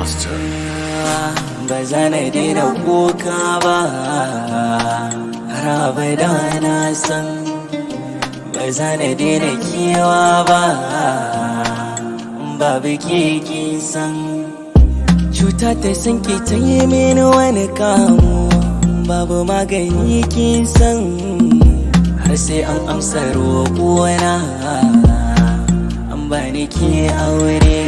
Master. Ba za na daina kuka ba, har abada na san ba za na daina kewa ba, babu ke kin san cuta ta san ki ta yi mini wani kamu, babu magani kin san har sai an amsa roƙona an bani ke aure.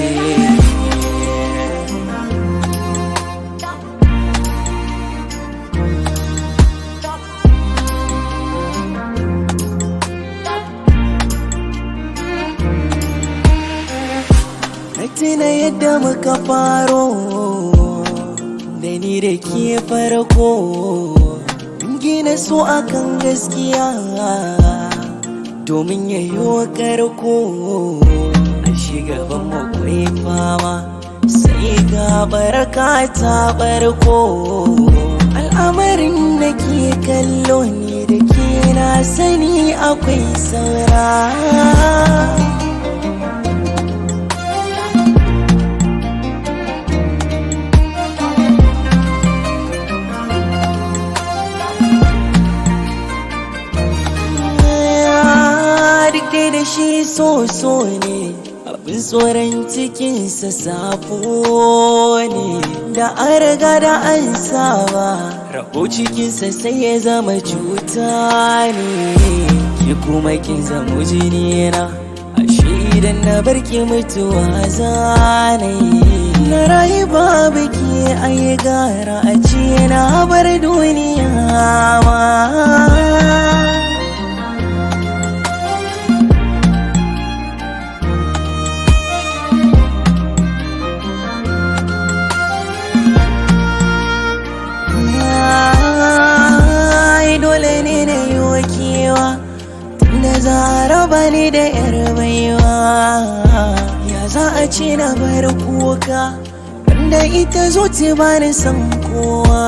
Tuna yadda muka faro da ni da ke farko, gina so akan gaskiya domin yayo karko. A shigaban makwai fama sai ga baraka ta barko, al'amarin da ke kallo ne da ke na sani akwai saura. Da shi so ne abin tsoron cikinsa safo ne, da an riga da an saba rabo cikinsa sai ya zama cuta ne. Ki kuma kin zama jinina, ashe idan na barki mutuwa zanayi. Na rayu babu ki ai gara a ce na bar duniya ma. Dole ne na yi wakewa tunda za a raba ni da yar baiwa. Ya za a ce na bar kuka wanda ita zuci ba ni san kowa.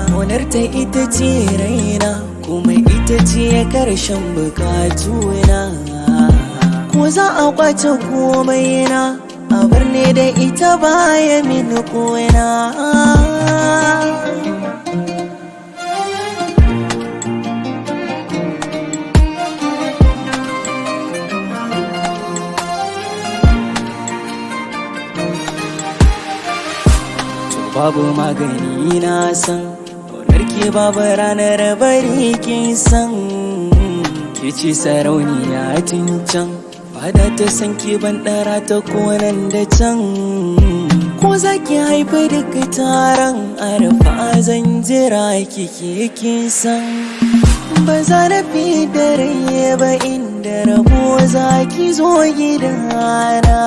Ƙaunar ta ita ce raina kuma ita ce karshen bukatuna. Ko za a kwace komai na a bar ne da ita baya mini kona. Babu magani na san ƙaunar ke babu ranar bari kin san. Ke ce sarauniya tun can, fada ta san ke ban ɗara ta konan da can. Ko za ki haifi duka taron arfa zan jira kike kin san. Ba za na fi da rai ba inda rabo za ki zo gidana.